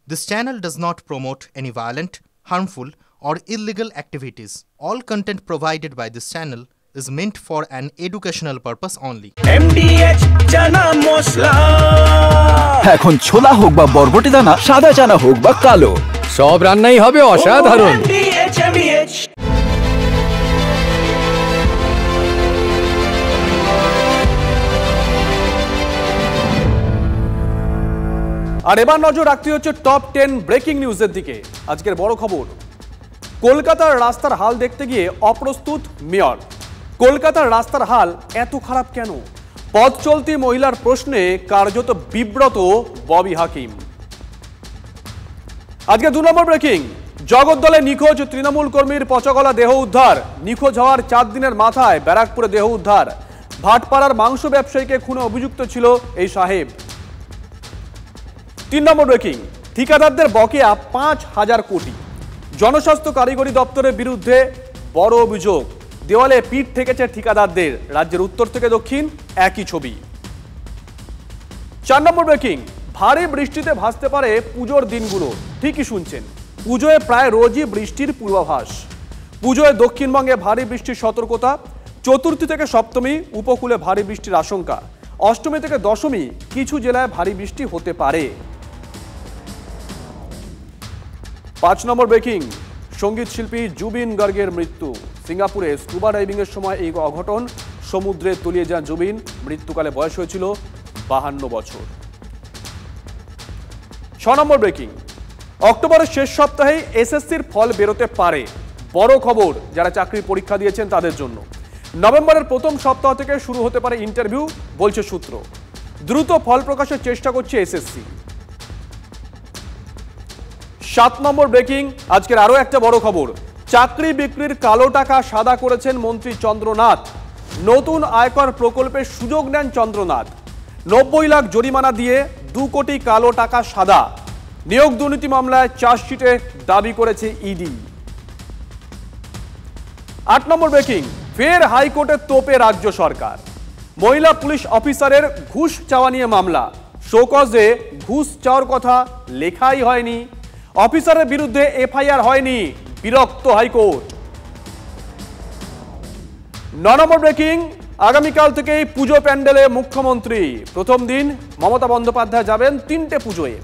This channel does not promote any violent, harmful, or illegal activities. All content provided by this channel is meant for an educational purpose only. MDH chana masala এখন ছোলা হোক বা বরবটি দানা, সাদা চানা হোক বা কালো, সব রান্নাই হবে অসাধারণ। MDH আর এবার নজর রাখতে হচ্ছে টপ 10 ব্রেকিং নিউজের দিকে। আজকের বড় খবর, কলকাতার রাস্তার হাল দেখতে গিয়ে অপ্রস্তুত মেয়র। কলকাতার রাস্তার হাল এত খারাপ কেন? পথ চলতি মহিলার প্রশ্নে কার্যত বিব্রত ববি হাকিম। আজকে 2 নম্বর ব্রেকিং, জগদ্দলে নিখোঁজ তৃণমূল কর্মীর পচাগলা দেহ উদ্ধার। নিখোঁজ হওয়ার 4 দিনের মাথায় ব্যারাকপুরে দেহ উদ্ধার। ভাটপাড়ার মাংস ব্যবসায়ীকে খুনে অভিযুক্ত ছিল এই সাহেব। 3 নম্বর ব্রেকিং, ঠিকাদারদের বকেয়া 5,000 কোটি। জনস্বাস্থ্য কারিগরি দপ্তরের বিরুদ্ধে বড় অভিযোগ, দেওয়ালে পিঠ ঠেকেছে ঠিকাদারদের। রাজ্যের উত্তর থেকে দক্ষিণ একই ছবি। 4 নম্বর ব্রেকিং, ভারী বৃষ্টিতে ভাসতে পারে পুজোর দিনগুলো। ঠিকই শুনছেন, পুজোয় প্রায় রোজই বৃষ্টির পূর্বাভাস। পুজোয় দক্ষিণবঙ্গে ভারী বৃষ্টির সতর্কতা। চতুর্থী থেকে সপ্তমী উপকূলে ভারী বৃষ্টির আশঙ্কা। অষ্টমী থেকে দশমী কিছু জেলায় ভারী বৃষ্টি হতে পারে। 5 নম্বর ব্রেকিং, সঙ্গীত শিল্পী জুবিন গার্গের মৃত্যু। সিঙ্গাপুরে স্কুবা ডাইভিং এর সময় এই অঘটন। সমুদ্রে তলিয়ে যান জুবিন। মৃত্যুকালে বয়স হয়েছিল 52 বছর। 6 নম্বর ব্রেকিং, অক্টোবরের শেষ সপ্তাহেই এসএসসির ফল বেরোতে পারে। বড় খবর যারা চাকরির পরীক্ষা দিয়েছেন তাদের জন্য। নভেম্বরের প্রথম সপ্তাহ থেকে শুরু হতে পারে ইন্টারভিউ, বলছে সূত্র। দ্রুত ফল প্রকাশের চেষ্টা করছে এসএসসি। 7 নম্বর ব্রেকিং, আজকের আরো একটা বড় খবর, চাকরি বিক্রির কালো টাকা সাদা করেছেন মন্ত্রী চন্দ্রনাথ। নতুন আয়কর প্রকল্পের সুযোগ নেন চন্দ্রনাথ। 90 লাখ জরিমানা দিয়ে 2 কোটি কালো টাকা সাদা। নিয়োগ দুর্নীতি মামলায় চার্জশিটে দাবি করেছে ইডি। 8 নম্বর ব্রেকিং, ফের হাইকোর্টের তোপে রাজ্য সরকার। মহিলা পুলিশ অফিসারের ঘুষ চাওয়া নিয়ে মামলা। শোকজে ঘুষ চাওয়ার কথা লেখাই হয়নি। অফিসারের বিরুদ্ধে এফআইআর হয়নি, বিরক্ত হাইকোর্ট। 9 নম্বর ব্রেকিং, আগামীকাল থেকেই পুজো প্যান্ডেলে মুখ্যমন্ত্রী। প্রথম দিন মমতা বন্দ্যোপাধ্যায় যাবেন 3টে পুজোয়।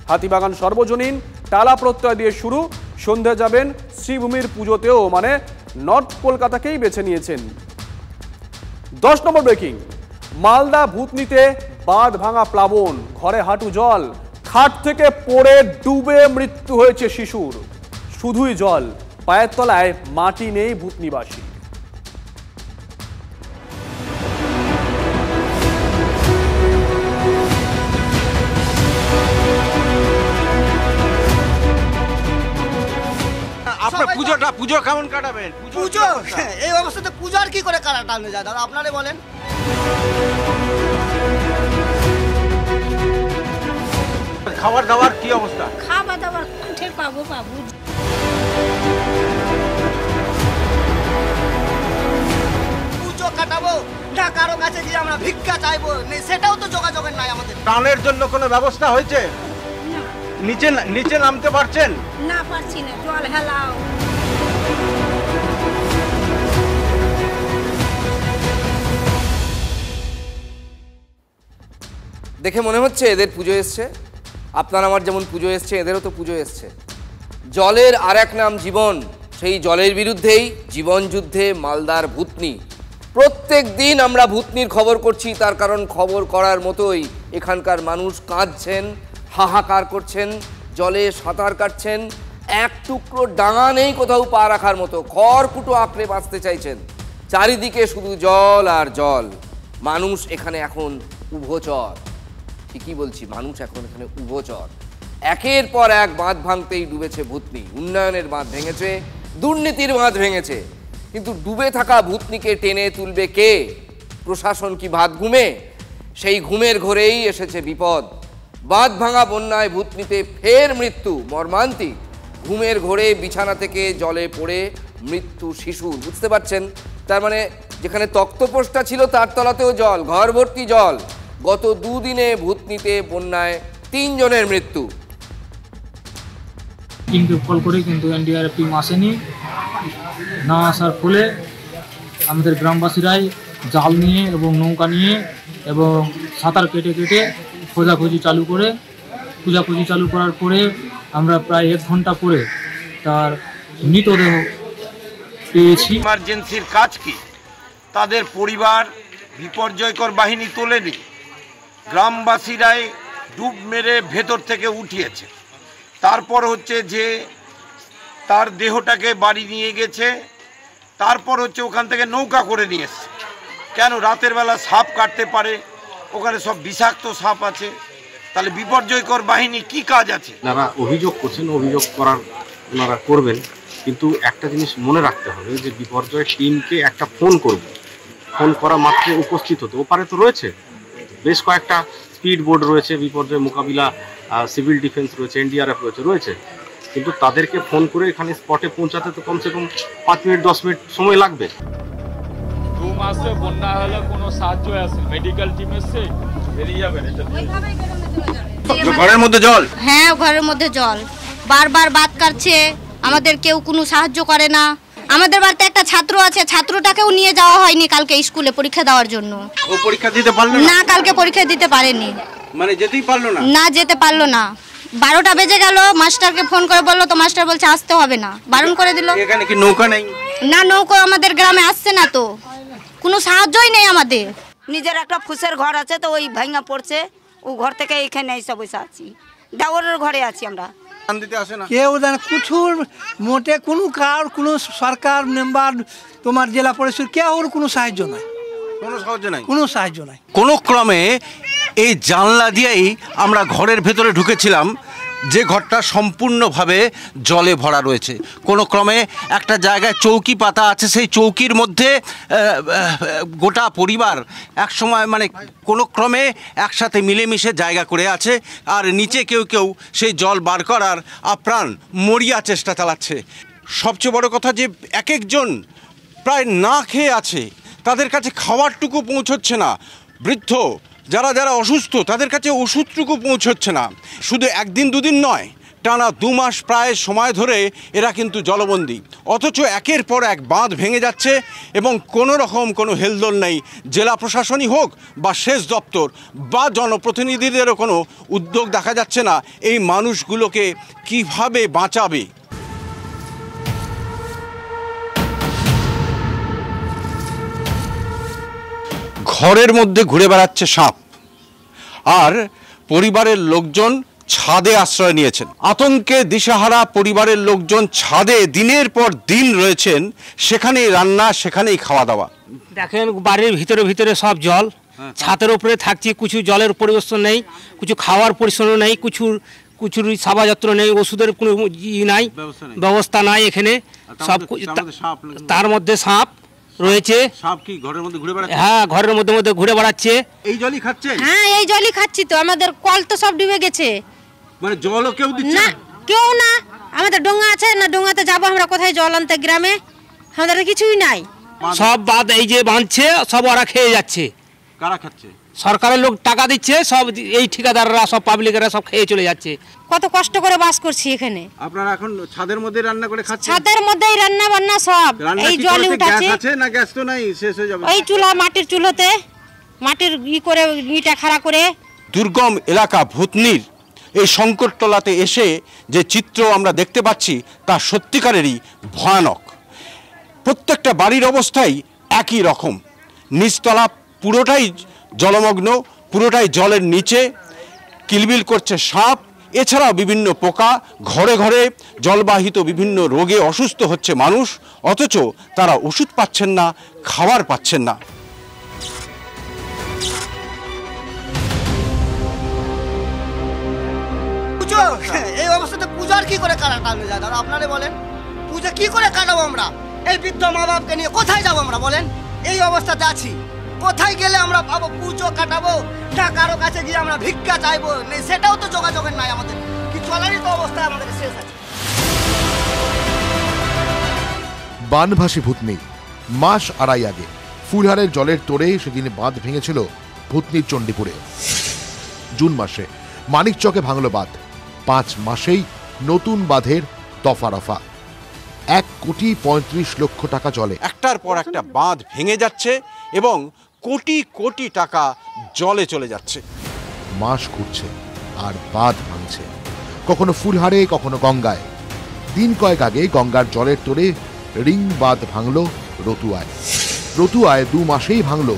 হাতিবাগান সর্বজনীন, টালা প্রত্যয় দিয়ে শুরু। সন্ধ্যা যাবেন শ্রীভূমির পুজোতেও, মানে নর্থ কলকাতাকেই বেছে নিয়েছেন। 10 নম্বর ব্রেকিং, মালদা ভূতনিতে বাঁধ ভাঙা প্লাবন, ঘরে হাঁটু জল। খাট থেকে পড়ে ডুবে মৃত্যু হয়েছে শিশুর। শুধুই জল, পায়ের তলায় মাটি নেই ভূতনিবাসী। আপনার পুজো কেমন কাটাবেন? পুজো এই অবস্থাতে পুজো আর কি করে কাটানো যায় দাদা, আপনারা বলেন। খাবার দাবার কি অবস্থা? খাবার দাবার কোথা পাবো বাবু? পুজো কাটাবো না কারো কাছে গিয়ে আমরা ভিক্ষা চাইবো, সেটাও তো যোগাযোগের নাই আমাদের। টানের জন্য কোনো ব্যবস্থা হয়েছে? নিচে নামতে পারছেন? না পারছি না, জল হেলাও। দেখে মনে হচ্ছে এদের পুজো এসছে। আপনার আমার যেমন পুজো এসছে, এদেরও তো পুজো এসছে। জলের আর এক নাম জীবন। সেই জলের বিরুদ্ধেই জীবন যুদ্ধে মালদার ভূতনি। প্রত্যেক দিন আমরা ভূতনির খবর করছি, তার কারণ খবর করার মতোই এখানকার মানুষ কাঁদছেন, হাহাকার করছেন, জলে সাঁতার কাটছেন। এক টুকরো ডাঙা নেই কোথাও পা রাখার মতো, খড়কুটো আঁকড়ে বাঁচতে চাইছেন। চারিদিকে শুধু জল আর জল। মানুষ এখানে এখন উভচর। ঠিকই বলছি, মানুষ এখন এখানে উভচর। একের পর এক বাঁধ ভাঙতেই ডুবেছে ভূতনি। উন্নয়নের বাঁধ ভেঙেছে, দুর্নীতির বাঁধ ভেঙেছে। কিন্তু ডুবে থাকা ভূতনিকে টেনে তুলবে কে? প্রশাসন কি ভাত ঘুমে? সেই ঘুমের ঘোরেই এসেছে বিপদ। বাঁধ ভাঙা বন্যায় ভূতনিতে ফের মৃত্যু, মর্মান্তিক। ঘুমের ঘোরে বিছানা থেকে জলে পড়ে মৃত্যু শিশুর। বুঝতে পারছেন? তার মানে যেখানে তক্তপোষটা ছিল তার তলাতেও জল, ঘর ভর্তি জল। গত 2 দিনে ভূতনিতে বন্যায় 3 জনের মৃত্যু। টিমকে কল করে, কিন্তু এনডিআরএফ টিম আসেনি। না আসার ফলে আমাদের গ্রামবাসীরাই জাল নিয়ে এবং নৌকা নিয়ে এবং সাঁতার কেটে কেটে খোঁজাখুঁজি চালু করার পরে আমরা প্রায় 1 ঘন্টা পরে তার মৃতদেহ পেয়েছি। ইমার্জেন্সির কাজ কি? তাদের পরিবার বিপর্যয়কর বাহিনী তোলেনি, গ্রামবাসীরাই ডুব মেরে ভেতর থেকে উঠিয়েছে। তারপর হচ্ছে যে তার দেহটাকে বাড়ি নিয়ে গেছে, তারপর হচ্ছে ওখান থেকে নৌকা করে নিয়ে এসছে। কেন? রাতের বেলা সাপ কাটতে পারে, ওখানে সব বিষাক্ত সাপ আছে, তাহলে বিপর্যয়কর বাহিনী কি কাজ আছে? যারা অভিযোগ করছেন, অভিযোগ করার ওনারা করবেন, কিন্তু একটা জিনিস মনে রাখতে হবে যে বিপর্যয় টিমকে একটা ফোন করবে, ফোন করা মাত্র উপস্থিত হতে। ওপারে তো রয়েছে বেশ কয়েকটা স্পিড বোট রয়েছে, বিপর্যয় মোকাবিলা সিভিল ডিফেন্স রয়েছে, এনডিআরএফ রয়েছে, কিন্তু তাদেরকে ফোন করে এখানে স্পটে পৌঁছাতে তো কমসে কম 5 মিনিট 10 মিনিট সময় লাগবে। 2 মাসে বন্যা হলে কোনো সাহায্য আছে, মেডিকেল টিম এসে বেরিয়ে যাবে। ঘরের মধ্যে জল? হ্যাঁ, ঘরের মধ্যে জল, বারবার বাদ কাটছে, আমাদের কেউ কোনো সাহায্য করে না। আমাদের বাড়িতে একটা ছাত্র আছে, ছাত্রটাকেও নিয়ে যাওয়া হয়নি কালকে স্কুলে পরীক্ষা দেওয়ার জন্য। ও পরীক্ষা দিতে পারলো না? কালকে পরীক্ষা দিতে পারেনি। মানে যেতেই পারলো না? না, যেতে পারলো না। 12টা বেজে গেল, মাস্টারকে ফোন করে বললো, তো মাস্টার বলছে আসতে হবে না, বারণ করে দিল। এখানে কি নৌকা নেই? না, নৌকা আমাদের গ্রামে আসছে না, তো কোনো সাহায্যই নেই আমাদের। নিজের একটা ফুসের ঘর আছে, তো ওই ভাঙা পড়ছে, ও ঘর থেকে এখানে এসে বসে আছি, দেওরের ঘরে আছি আমরা। কেউ কিছু মোটে কোনো কার, কোনো সরকার মেম্বার, তোমার জেলা পরিষদ, কেউ কোনো সাহায্য নাই, কোনো সাহায্য নাই। কোনো ক্রমে এই জানলা দিয়েই আমরা ঘরের ভেতরে ঢুকেছিলাম, যে ঘরটা সম্পূর্ণভাবে জলে ভরা রয়েছে। কোনো ক্রমে একটা জায়গায় চৌকি পাতা আছে, সেই চৌকির মধ্যে গোটা পরিবার একসময় মানে কোনো ক্রমে একসাথে মিলেমিশে জায়গা করে আছে, আর নিচে কেউ কেউ সেই জল বার করার আপ্রাণ মরিয়া চেষ্টা চালাচ্ছে। সবচেয়ে বড় কথা যে এক একজন প্রায় না খেয়ে আছে, তাদের কাছে খাবারটুকু পৌঁছচ্ছে না। বৃদ্ধ যারা যারা অসুস্থ, তাদের কাছে ওষুধটুকু পৌঁছচ্ছে না। শুধু 1 দিন 2 দিন নয়, টানা 2 মাস প্রায় সময় ধরে এরা কিন্তু জলবন্দী। অথচ একের পর এক বাঁধ ভেঙে যাচ্ছে এবং কোনো রকম কোনো হেলদোল নেই। জেলা প্রশাসনই হোক বা সেচ দপ্তর বা জনপ্রতিনিধিদেরও কোনো উদ্যোগ দেখা যাচ্ছে না এই মানুষগুলোকে কিভাবে বাঁচাবে। ঘরের মধ্যে ঘুরে বেড়াচ্ছে সাপ, আর পরিবারের লোকজন ছাদে আশ্রয় নিয়েছেন। আতঙ্কে দিশাহারা পরিবারের লোকজন ছাদে দিনের পর দিন রয়েছেন, সেখানেই রান্না, সেখানেই খাওয়া দাওয়া। দেখেন বাড়ির ভিতরে ভিতরে সব জল, ছাদের উপরে থাকছি, কিছু জলের পরিবেশন নেই, কিছু খাওয়ার পরিবেশন নেই, কিছুর সাবাযত্র নেই, ওষুধের কোনো নাই, ব্যবস্থা নাই এখানে। সব তার মধ্যে সাপ রয়েছে। সাপ কি ঘরের মধ্যে ঘুরে বেড়াচ্ছে? হ্যাঁ, ঘরের মধ্যে মধ্যে ঘুরে বেড়াচ্ছে। এই জলই খাচ্ছে? হ্যাঁ, এই জলই খাচ্ছি তো, আমাদের কল তো সব ডুবে গেছে। মানে জলও কেউ দিচ্ছে না? কেউ না। আমাদের ডোঙা আছে না, ডোঙাতে যাবো আমরা কোথায় জল আনতে? গ্রামে আমাদের কিছুই নাই। সব বাদ এই যে বাঁধছে, সব ওরা খেয়ে যাচ্ছে। কারা খাচ্ছে? সরকারের লোক টাকা দিচ্ছে, সব এই ঠিকাদাররা, সব পাবলিকেরা সব খেয়ে চলে যাচ্ছে। কত কষ্ট করে বাস করছি এখানে। আপনারা এখন ছাদের মধ্যে রান্না করে খাচ্ছেন? ছাদের মধ্যেই রান্না বান্না সব এই জলে উঠাচ্ছে। গ্যাস আছে না? গ্যাস তো নাই, শেষ হয়ে যাবে। ওই চুলা, মাটির চুলোতে, মাটির করে ইটা খাড়া করে। দুর্গম এলাকা ভূতনির এই সংকটতলাতে এসে যে চিত্র আমরা দেখতে পাচ্ছি তা সত্যিকারেরই ভয়ানক। প্রত্যেকটা বাড়ির অবস্থাই একই রকম, নিচতলা পুরোটাই জলমগ্ন, পুরোটাই জলের নিচে, কিলবিল করছে সাপ, এছাড়াও বিভিন্ন পোকা। ঘরে ঘরে জলবাহিত বিভিন্ন রোগে অসুস্থ হচ্ছে মানুষ, অথচ তারা ওষুধ পাচ্ছেন না, খাবার পাচ্ছেন না। এই অবস্থাতে পূজার কি করে কাটানো যায় দাদা? আপনারা বলেন, পূজা কি করে কাটাবো আমরা? এই বৃদ্ধ মা বাপকে নিয়ে কোথায় যাবো আমরা বলেন? এই অবস্থাতে আছি, কোথায় গেলে আমরা পাবো পুজো কাটাবো? না কারো কাছে গিয়ে আমরা ভিক্ষা চাইবো, সেটাও তো যোগাযোগের নাই আমাদের। কি চলারই তো অবস্থা আমাদের শেষ আছে। বানভাসী ভূতনি। মাস আড়াই আগে ফুলহারের জলের তোড়ে সেদিন বাঁধ ভেঙেছিল ভূতনির চণ্ডীপুরে। জুন মাসে মানিকচকে ভাঙল বাঁধ। 5 মাসেই নতুন বাঁধের দফা রফা। 1,35,00,000 টাকা জলে। একটার পর একটা বাঁধ ভেঙে যাচ্ছে এবং কোটি কোটি টাকা জলে চলে যাচ্ছে। মাস ঘুরছে আর বাঁধ ভাঙছে, কখনো ফুলহারে কখনো গঙ্গায়। দিন কয়েক আগে গঙ্গার জলের তোড়ে রিং বাঁধ ভাঙল রতুয়ায়। রতুয়ায় 2 মাসেই ভাঙল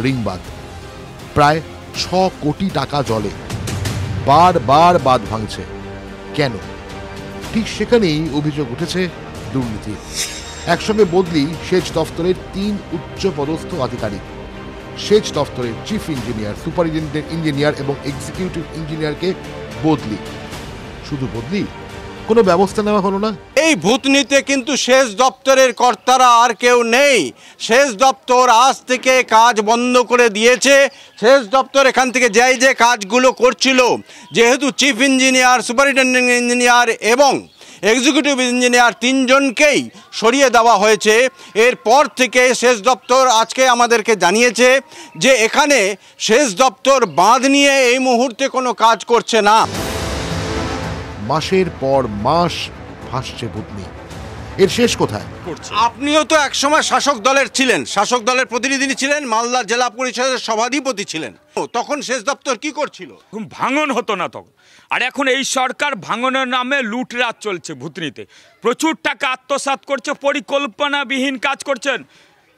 রিং বাঁধ। প্রায় 6 কোটি টাকা জলে। বারবার বাঁধ ভাঙছে কেন? ঠিক সেখানেই অভিযোগ উঠেছে দুর্নীতি। একসঙ্গে বদলি সেচ দফতরের 3 উচ্চপদস্থ আধিকারিক। সেচ দফতরের চিফ ইঞ্জিনিয়ার, সুপারিনটেন্ডেন্ট ইঞ্জিনিয়ার এবং এক্সিকিউটিভ ইঞ্জিনিয়ারকে বদলি। শুধু বদলি, কোনো ব্যবস্থা নেওয়া হলো না। এই ভূতনিতে কিন্তু সেচ দপ্তরের কর্তারা আর কেউ নেই। সেচ দপ্তর আজ থেকে কাজ বন্ধ করে দিয়েছে। সেচ দপ্তর এখান থেকে যে কাজগুলো করছিল, যেহেতু চিফ ইঞ্জিনিয়ার, সুপারিনটেন্ডেন্ট ইঞ্জিনিয়ার এবং এক্সিকিউটিভ ইঞ্জিনিয়ার 3 জনকেই সরিয়ে দেওয়া হয়েছে। এরপর থেকে সেচ দপ্তর আজকে আমাদেরকে জানিয়েছে যে এখানে সেচ দপ্তর বাঁধ নিয়ে এই মুহূর্তে কোনো কাজ করছে না। মাসের পর মাস ভাসছে ভূতনি, এর শেষ কোথায়? আপনিও তো একসময় শাসক দলের ছিলেন, শাসক দলের প্রতিনিধি ছিলেন, মালদা জেলা পরিষদের সভাধিপতি ছিলেন। তখন সেচ দপ্তর কি করছিল? ভাঙন হতো না তখন। আর এখন এই সরকার ভাঙনের নামে লুটরাজ চলছে ভূতনিতে, প্রচুর টাকা আত্মসাৎ করছে, পরিকল্পনাবিহীন কাজ করছেন।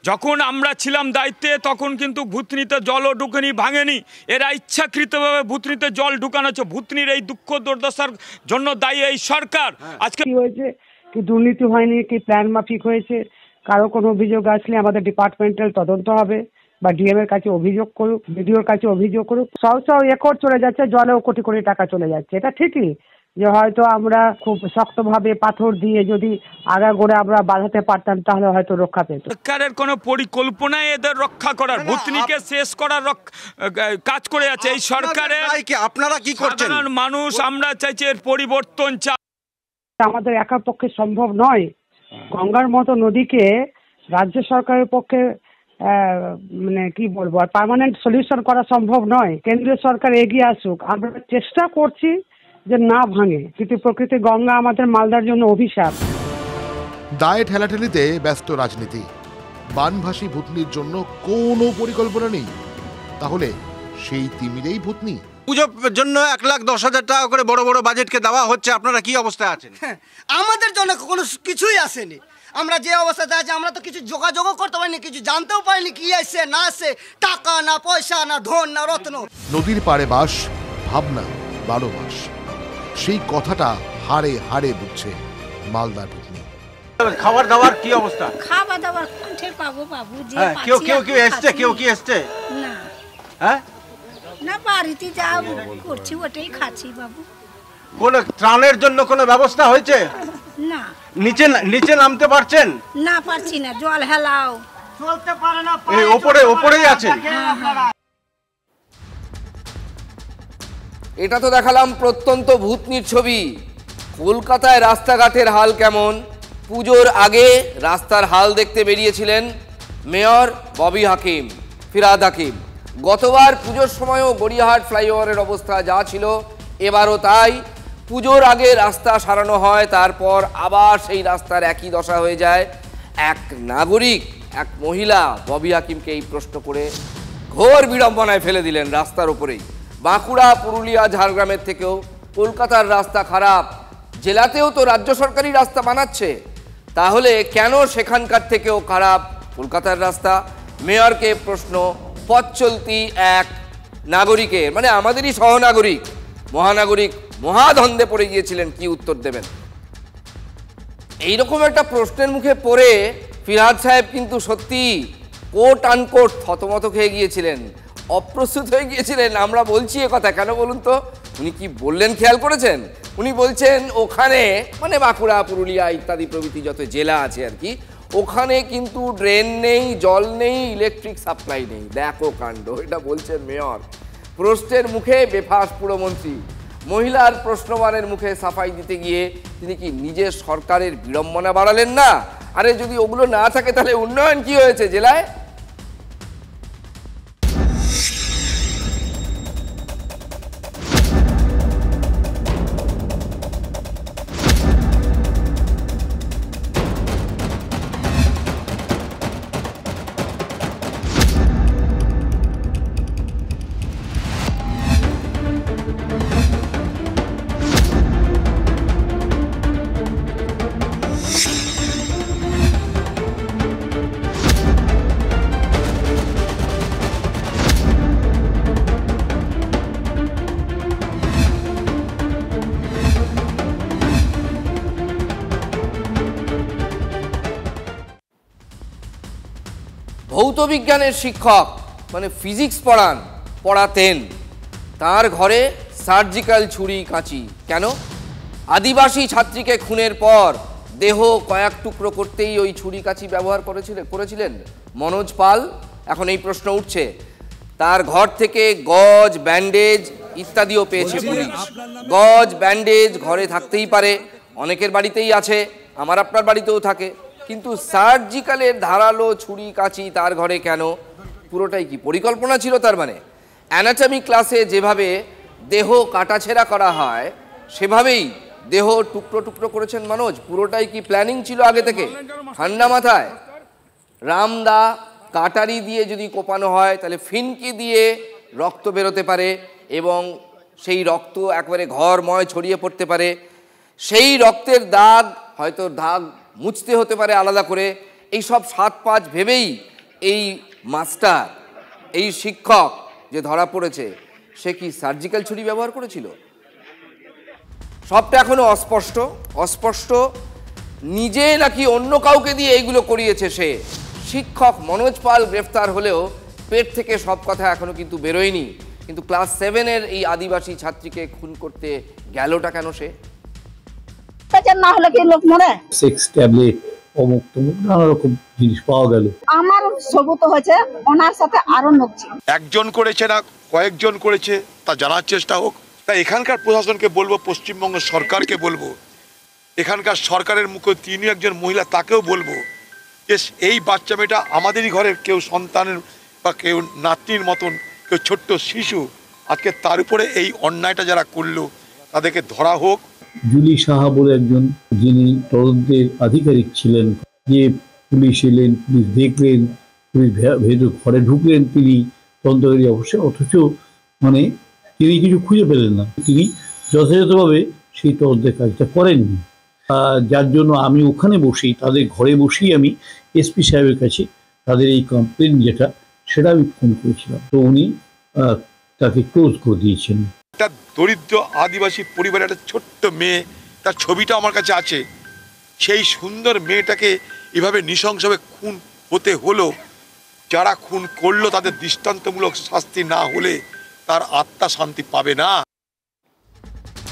যখন আমরা ছিলাম দায়িত্বে তখন কিন্তু ভূতনিতে জলও ঢুকেনি, ভাঙেনি। এরা ইচ্ছাকৃতভাবে ভূতনিতে জল ঢুকানো হচ্ছে। ভূতনির এই দুঃখ দুর্দশার জন্য দায়ী এই সরকার। আজকে কি হয়েছে, কি দুর্নীতি হয়নি, কি প্ল্যান মাফিক হয়েছে, কারো কোনো অভিযোগ আসলে আমাদের ডিপার্টমেন্টাল তদন্ত হবে বা ডিএম এর কাছে অভিযোগ করুক, বিডিওর কাছে অভিযোগ করুক। সব একর চলে যাচ্ছে, জলেও কোটি কোটি টাকা চলে যাচ্ছে। এটা ঠিকই যে হয়তো আমরা খুব শক্তভাবে পাথর দিয়ে যদি আগাগোড়া আমরা বাঁধাতে পারতাম তাহলে হয়তো রক্ষা পেত। সরকারের কোনো পরিকল্পনায় এদের রক্ষা করার, ভূতনিকে শেষ করার কাজ করে আছে এই সরকারের। আপনারা কি করছেন? মানুষ আমরা চাইছি এর পরিবর্তন চাই। আমাদের একার পক্ষে সম্ভব নয়। গঙ্গার মতো নদীকে রাজ্য সরকারের পক্ষে মানে কি বলবো, আর পার্মানেন্ট সলিউশন করা সম্ভব নয়। কেন্দ্রীয় সরকার এগিয়ে আসুক, আমরা চেষ্টা করছি যে না ভাঙে, কিন্তু প্রকৃতি গঙ্গা আমাদের মালদার জন্য অভিশাপ। দায়ে ঠেলাঠেলিতে ব্যস্ত রাজনীতি। বানভাসী ভূতনির জন্য কোনো পরিকল্পনা নেই। তাহলে সেই তিমিরেই ভূতনি। পুজোর জন্য 1,10,000 টাকা করে বড় বড় বাজেটকে দেওয়া হচ্ছে। আপনারা কি অবস্থায় আছেন? আমাদের জন্য কোনো কিছুই আসেনি। আমরা যে অবস্থাতে আছি, আমরা তো কিছু যোগাযোগও করতে পারিনি, কিছু জানতেও পারিনি কি আসছে না আসছে, টাকা না পয়সা না ধন না রত্ন। নদীর পাড়ে বাস, ভাবনা 12 মাস। সেই কথাটা হাড়ে হাড়ে বুঝছে মালদার ভূতনি। খাবার দাবার কি অবস্থা? খাবার দাবার কোনঠে পাবো বাবু? যে কেউ এসছে, কেউ কি এসছে? না হ্যাঁ, না বাড়িতে যা করছি ওটাই খাচ্ছি বাবু। কোন ত্রাণের জন্য কোনো ব্যবস্থা হয়েছে? না। নিচে নামতে পারছেন? না পারছি না, জল হেলাও চলতে পারে না। এই ওপরেই আছেন। এটা তো দেখালাম প্রত্যন্ত ভূতনির ছবি। কলকাতায় রাস্তাঘাটের হাল কেমন? পুজোর আগে রাস্তার হাল দেখতে বেরিয়েছিলেন মেয়র ববি হাকিম, ফিরহাদ হাকিম। গতবার পুজোর সময়ও গড়িয়াহাট ফ্লাইওভারের অবস্থা যা ছিল এবারও তাই। পুজোর আগে রাস্তা সারানো হয়, তারপর আবার সেই রাস্তার একই দশা হয়ে যায়। এক নাগরিক, এক মহিলা ববি হাকিমকে এই প্রশ্ন করে ঘোর বিড়ম্বনায় ফেলে দিলেন রাস্তার উপরেই। বাঁকুড়া, পুরুলিয়া, ঝাড়গ্রামের থেকেও কলকাতার রাস্তা খারাপ। জেলাতেও তো রাজ্য সরকারি রাস্তা বানাচ্ছে, তাহলে কেন সেখানকার থেকেও খারাপ কলকাতার রাস্তা? মেয়রকে প্রশ্ন পথ চলতি এক নাগরিকের, মানে আমাদেরই সহনাগরিক, মহানাগরিক মহাধন্দে পড়ে গিয়েছিলেন। কি উত্তর দেবেন? এইরকম একটা প্রশ্নের মুখে পড়ে ফিরহাদ সাহেব কিন্তু সত্যি কোট আনকোট থতমত খেয়ে গিয়েছিলেন, অপ্রস্তুত হয়ে গিয়েছিলেন। আমরা বলছি এ কথা কেন বলুন তো? উনি কি বললেন খেয়াল করেছেন? উনি বলছেন ওখানে, মানে বাঁকুড়া, পুরুলিয়া ইত্যাদি প্রভৃতি যত জেলা আছে আর কি, ওখানে কিন্তু ড্রেন নেই, জল নেই, ইলেকট্রিক সাপ্লাই নেই। দেখো কাণ্ড, এটা বলছেন মেয়র। প্রশ্নের মুখে বেফাস পুরমন্ত্রী। মহিলার প্রশ্নবানের মুখে সাফাই দিতে গিয়ে তিনি কি নিজের সরকারের বিড়ম্বনা বাড়ালেন না? আরে যদি ওগুলো না থাকে তাহলে উন্নয়ন কি হয়েছে জেলায়? ভৌত বিজ্ঞানের শিক্ষক মানে ফিজিক্স পড়াতেন, তার ঘরে সার্জিক্যাল ছুরি কাঁচি কেন? আদিবাসী ছাত্রীকে খুনের পর দেহ কয়েক টুকরো করতেই ওই ছুরি কাঁচি ব্যবহার করেছিলেন মনোজ পাল। এখন এই প্রশ্ন উঠছে, তার ঘর থেকে গজ, ব্যান্ডেজ ইত্যাদিও পেয়েছে পুলিশ। গজ, ব্যান্ডেজ ঘরে থাকতেই পারে, অনেকের বাড়িতেই আছে, আমার আপনার বাড়িতেও থাকে, কিন্তু সার্জিক্যালের ধারালো ছুরি কাঁচি তার ঘরে কেন? পুরোটাই কি পরিকল্পনা ছিল? তার মানে অ্যানাটমি ক্লাসে যেভাবে দেহ কাটাছেঁড়া করা হয় সেভাবেই দেহ টুকরো টুকরো করেছেন মনোজ। পুরোটাই কি প্ল্যানিং ছিল আগে থেকে ঠান্ডা মাথায়? রামদা কাটারি দিয়ে যদি কোপানো হয় তাহলে ফিনকি দিয়ে রক্ত বেরোতে পারে এবং সেই রক্ত একবারে ঘরময় ছড়িয়ে পড়তে পারে। সেই রক্তের দাগ হয়তো দাগ মুছতে হতে পারে আলাদা করে। এই সব 7-5 ভেবেই এই মাস্টার, এই শিক্ষক যে ধরা পড়েছে সে কি সার্জিক্যাল ছুরি ব্যবহার করেছিল? সবটা এখনো অস্পষ্ট। নিজে নাকি অন্য কাউকে দিয়ে এইগুলো করিয়েছে সে। শিক্ষক মনোজ পাল গ্রেফতার হলেও পেট থেকে সব কথা এখনো কিন্তু বেরোয়নি। কিন্তু ক্লাস 7-এর এই আদিবাসী ছাত্রীকে খুন করতে গেলটা কেন সে? না হলে কি লোক মরে? সেক্স ট্যাবলেট, অমুক তমুক নানা রকম জিনিস পাওয়া গেল। আমার সবুত হয়েছে ওনার সাথে আরো লোক ছিল। একজন করেছে না কয়েকজন করেছে তা জানার চেষ্টা হোক। তাই এখানকার প্রশাসনকে বলবো, পশ্চিমবঙ্গ সরকারকে বলবো, এখানকার সরকারের মুখে তিনি একজন মহিলা তাকেও বলবো যে এই বাচ্চা মেয়েটা আমাদেরই ঘরের কেউ সন্তানের বা কেউ নাতনির মতন, কেউ ছোট্ট শিশু, আজকে তার উপরে এই অন্যায়টা যারা করলো তাদেরকে ধরা হোক। জুলি সাহা বলে একজন যিনি তদন্তের আধিকারিক ছিলেন, যে পুলিশ এলেন, পুলিশ দেখলেন, পুলিশ ভেতর ঘরে ঢুকলেন, তিনি তদন্তকারী অবশ্যই, অথচ মানে তিনি কিছু খুঁজে পেলেন না। তিনি যথাযথভাবে সেই তদন্তের কাজটা করেননি, যার জন্য আমি ওখানে বসেই তাদের ঘরে বসেই আমি এসপি সাহেবের কাছে তাদের এই কমপ্লেন যেটা সেটা আমি ফোন করেছিলাম। তো উনি তাকে ক্লোজ করে দিয়েছেন। একটা দরিদ্র আদিবাসী পরিবারের একটা ছোট্ট মেয়ে, তার ছবিটা আমার কাছে আছে। সেই সুন্দর মেয়েটাকে এভাবে নৃশংসভাবে খুন হতে হলো। যারা খুন করলো তাদের দৃষ্টান্তমূলক শাস্তি না হলে তার আত্মা শান্তি পাবে না।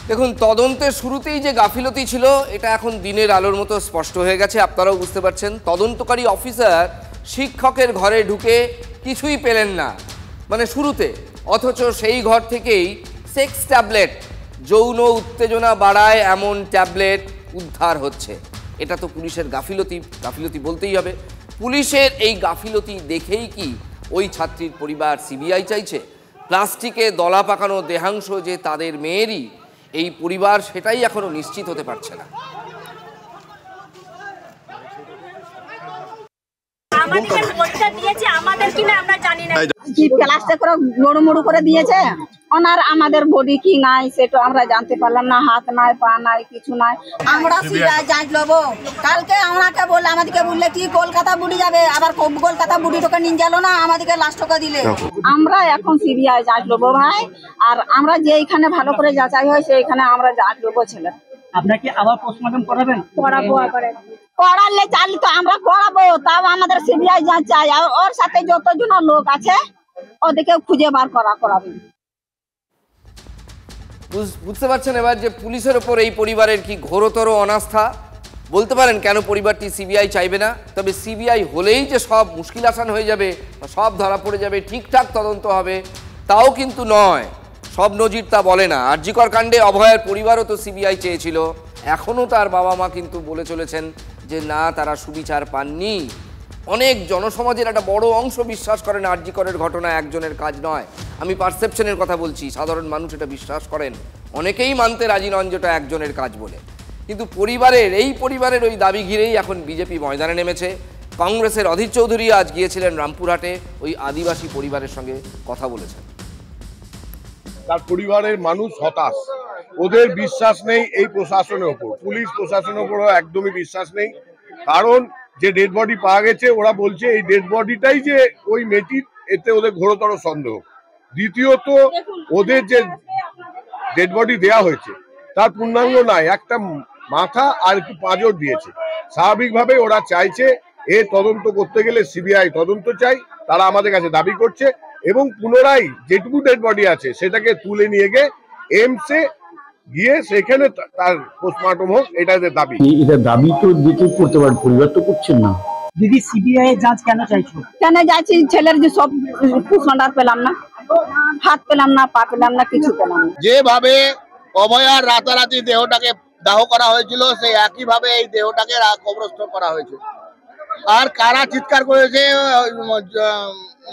দেখুন, তদন্তের শুরুতেই যে গাফিলতি ছিল এটা এখন দিনের আলোর মতো স্পষ্ট হয়ে গেছে। আপনারাও বুঝতে পারছেন, তদন্তকারী অফিসার শিক্ষকের ঘরে ঢুকে কিছুই পেলেন না মানে শুরুতে, অথচ সেই ঘর থেকেই সেক্স ট্যাবলেট, যৌন উত্তেজনা বাড়ায় এমন ট্যাবলেট উদ্ধার হচ্ছে। এটা তো পুলিশের গাফিলতি বলতেই হবে। পুলিশের এই গাফিলতি দেখেই কি ওই ছাত্রীর পরিবার সিবিআই চাইছে? প্লাস্টিকে দলা পাকানো দেহাংশ যে তাদের মেয়েরই, এই পরিবার সেটাই এখনো নিশ্চিত হতে পারছে না। ওনার আমাদের বডি কি নাই সেটা আমরা জানতে পারলাম না, হাত নাই, পা নাই, কিছু নাই। আমরা সিবিআই যাঁচ লবো। কালকে আমাকে বললে, আমাদেরকে বললে কি কলকাতা বুড়ি যাবে, আবার কলকাতা বুড়িটাকে নিয়ে গেল না, আমাদেরকে লাস্ট টাকা দিলে। আমরা এখন সিবিআই যাঁচ লবো ভাই, আর আমরা যে এইখানে ভালো করে যাচাই হয় সেইখানে আমরা যাঁচ লবো ছেলে। আপনাকে আবার পোস্টমর্টম করাবেন? করাবো, করালে চালি তো আমরা করাবো, তাও আমাদের সিবিআই যাঁচ চাই। আর ওর সাথে যতজন লোক আছে ওদেরকে খুঁজে বার করাবে। বুঝতে পারছেন এবার যে পুলিশের ওপর এই পরিবারের কি ঘোরতর অনাস্থা। বলতে পারেন কেন পরিবারটি সিবিআই চাইবে না, তবে সিবিআই হলেই যে সব মুশকিল আসান হয়ে যাবে, সব ধরা পড়ে যাবে, ঠিকঠাক তদন্ত হবে তাও কিন্তু নয়। সব নজির তা বলে না। আরজিকর কাণ্ডে অভয়ের পরিবারও তো সিবিআই চেয়েছিল, এখনও তার বাবা মা কিন্তু বলে চলেছেন যে না, তারা সুবিচার পাননি। অনেক জনসমাজের একটা বড় অংশ বিশ্বাস করেন আরজিকরের ঘটনা একজনের কাজ নয়। আমি পারসেপশনের কথা বলছি, সাধারণ মানুষ এটা বিশ্বাস করেন, অনেকেই মানতে রাজি নন যেটা একজনের কাজ বলে। কিন্তু এই পরিবারের ওই দাবি ঘিরেই এখন বিজেপি ময়দানে নেমেছে। কংগ্রেসের অধীর চৌধুরী আজ গিয়েছিলেন রামপুরহাটে, ওই আদিবাসী পরিবারের সঙ্গে কথা বলেছেন। তার পরিবারের মানুষ হতাশ, ওদের বিশ্বাস নেই এই প্রশাসনের ওপর, পুলিশ প্রশাসনের ওপরও একদমই বিশ্বাস নেই। কারণ যে ডেড বডি পাওয়া গেছে, ওরা বলছে এই ডেড বডিটাই যে ওই মেয়েটির, এতে ওদের ঘোরতর সন্দেহ। দ্বিতীয়ত, ওদের যে ডেড বডি দেয়া হয়েছে তার পূর্ণাঙ্গ নাই, একটা মাথা আর একটু পাঁজর দিয়েছে। স্বাভাবিকভাবে ওরা চাইছে এ তদন্ত করতে গেলে সিবিআই তদন্ত চাই, তারা আমাদের কাছে দাবি করছে, এবং পুনরায় যেটুকু ডেড বডি আছে সেটাকে তুলে নিয়ে গিয়ে এমসে গিয়ে সেখানে তার পোস্টমর্টম হোক, এটা দাবি। এটা দাবি তো যেতে করতে পারেন, পরিবার তো করছেন না। দিদি সিবিআই যাঁচ কেন চাইছো? কেন যাচ্ছি? ছেলের যে সব কুসন্ডার পেলাম না, হাত পেলাম না, পা পেলাম না, কিছু পেলাম না। যেভাবে অভয়ার রাতারাতি দেহটাকে দাহ করা হয়েছিল, সেই একই ভাবে এই দেহটাকে কবরস্থ করা হয়েছে। আর কারা চিৎকার করেছে?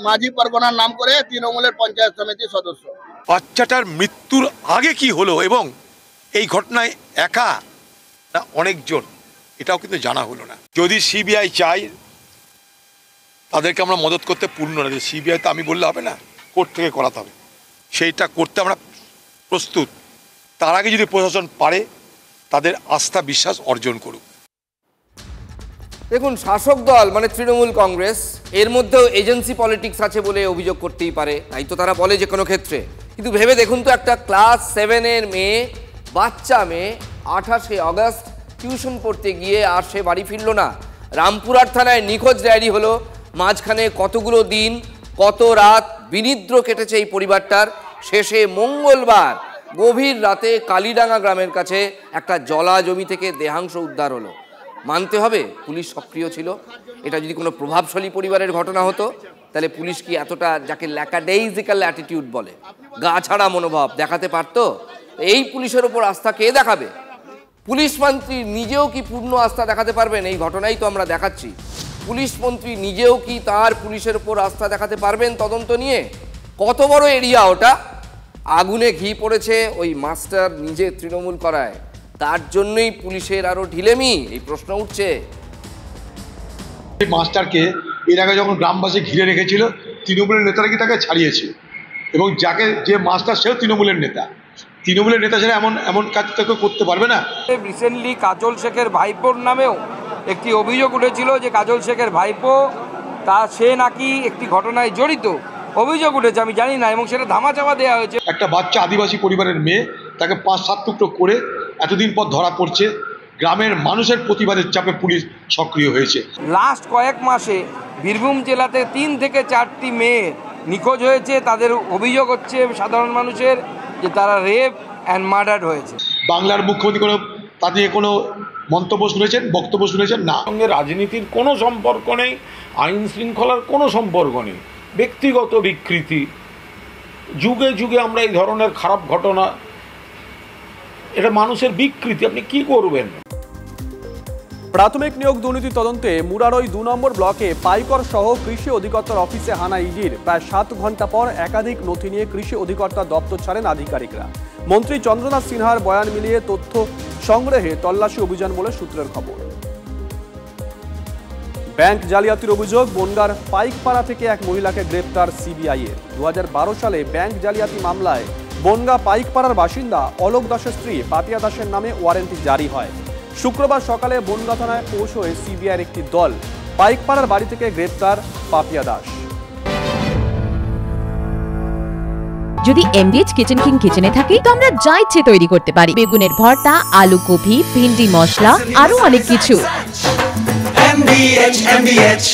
মাঝি পরগনার নাম করে তৃণমূলের পঞ্চায়েত সমিতির সদস্য। বাচ্চাটার মৃত্যুর আগে কি হলো এবং এই ঘটনায় একা না অনেকজন, এটাও কিন্তু জানা হলো না। যদি সিবিআই চাই তাদেরকে আমরা মদত করতে পূর্ণ না, সিবিআই তো আমি বললে হবে না, কোর্ট থেকে করাতে হবে, সেইটা করতে আমরা প্রস্তুত। তার আগে যদি প্রশাসন পারে তাদের আস্থা বিশ্বাস অর্জন করুক। দেখুন, শাসক দল মানে তৃণমূল কংগ্রেস, এর মধ্যেও এজেন্সি পলিটিক্স আছে বলে অভিযোগ করতেই পারে, তাই তো তারা বলে যে কোনো ক্ষেত্রে। কিন্তু ভেবে দেখুন তো, একটা ক্লাস 7-এর মেয়ে, বাচ্চা মেয়ে, 28শে আগস্ট টিউশন পড়তে গিয়ে আর সে বাড়ি ফিরল না। রামপুরহাট থানায় নিখোঁজ ডায়েরি হলো। মাঝখানে কতগুলো দিন, কত রাত বিনিদ্র কেটেছে এই পরিবারটার। শেষে মঙ্গলবার গভীর রাতে কালীডাঙ্গা গ্রামের কাছে একটা জলা জমি থেকে দেহাংশ উদ্ধার হলো। মানতে হবে পুলিশ সক্রিয় ছিল। এটা যদি কোনো প্রভাবশালী পরিবারের ঘটনা হতো তাহলে পুলিশ কি এতটা, যাকে ল্যাকাডেইজিক্যাল অ্যাটিটিউড বলে, গা ছাড়া মনোভাব দেখাতে পারতো? এই পুলিশের ওপর আস্থা কে দেখাবে? পুলিশ মন্ত্রী নিজেও কি পূর্ণ আস্থা দেখাতে পারবেন? এই ঘটনাই তো আমরা দেখাচ্ছি। পুলিশ মন্ত্রী নিজেও কি তার পুলিশের ওপর আস্থা দেখাতে পারবেন তদন্ত নিয়ে? কত বড় এরিয়া ওটা, আগুনে ঘি পড়েছে ওই মাস্টার নিজে তৃণমূল করায়, তার জন্যই পুলিশের আরো ঢিলেমি, এই প্রশ্ন উঠছে। মাস্টারকে এর আগে যখন গ্রামবাসী ঘিরে রেখেছিল, তৃণমূলের নেতারা কি তাকে ছাড়িয়েছে, এবং যে মাস্টার সেও তৃণমূলের নেতা। তৃণমূলের নেতা ছাড়া এমন কাজ তাকে করতে পারবে না। রিসেন্টলি কাজল শেখের ভাইপোর নামেও একটি অভিযোগ উঠেছিল যে কাজল শেখের ভাইপো সে নাকি একটি ঘটনায় জড়িত, অভিযোগ উঠেছে, আমি জানি না, এবং সেটা ধামাচাপা দেওয়া হয়েছে। একটা বাচ্চা আদিবাসী পরিবারের মেয়ে, তাকে 5-7 টুকরো করে এতদিন পর ধরা পড়ছে। গ্রামের মানুষের প্রতিবাদের চাপে পুলিশ সক্রিয় হয়েছে। লাস্ট কয়েক মাসে বীরভূম জেলাতে 3 থেকে 4টি মেয়ে নিখোঁজ হয়েছে। তাদের অভিযোগ হচ্ছে সাধারণ মানুষের যে তারা রেপ অ্যান্ড মার্ডার হয়েছে। বাংলার মুখ্যমন্ত্রী তাদের কোনো মন্তব্য শুনেছেন, বক্তব্য শুনেছেন? না। সঙ্গে রাজনীতির কোনো সম্পর্ক নেই, আইন শৃঙ্খলার কোনো সম্পর্ক নেই, ব্যক্তিগত বিকৃতি। যুগে যুগে আমরা এই ধরনের খারাপ ঘটনা, এটা মানুষের বিকৃতি, আপনি কি করবেন? প্রাথমিক নিয়োগ দুর্নীতি তদন্তে মুরারই 2 নম্বর ব্লকে পাইকর সহ কৃষি অধিকর্তার অফিসে হানা ইডির। প্রায় 7 ঘন্টা পর একাধিক নথি নিয়ে কৃষি অধিকর্তার দপ্তর ছাড়েন আধিকারিকরা। মন্ত্রী চন্দ্রনাথ সিনহার বয়ান মিলিয়ে তথ্য সংগ্রহে তল্লাশি অভিযান বলে সূত্রের খবর। ব্যাংক জালিয়াতির অভিযোগ, বনগাঁর পাইকপাড়া থেকে এক মহিলাকে গ্রেপ্তার সিবিআই এর। 2012 সালে ব্যাংক জালিয়াতি মামলায় বনগাঁ পাইকপাড়ার বাসিন্দা অলোক দাসের স্ত্রী পাপিয়া দাসের নামে ওয়ারেন্টি জারি হয়। শুক্রবার সকালে বনগাঁ থানায় পৌঁছয় সিবিআইয়ের একটি দল। পাইকপাড়ার বাড়ি থেকে গ্রেপ্তার পাপিয়া দাস। যদি এমবিএচ কিচেন কিং কিচেনে থাকি তো আমরা যা ইচ্ছে তৈরি করতে পারি। বেগুনের ভর্তা, আলু কপি, ভিন্ডি মশলা, আরো অনেক কিছু। MBH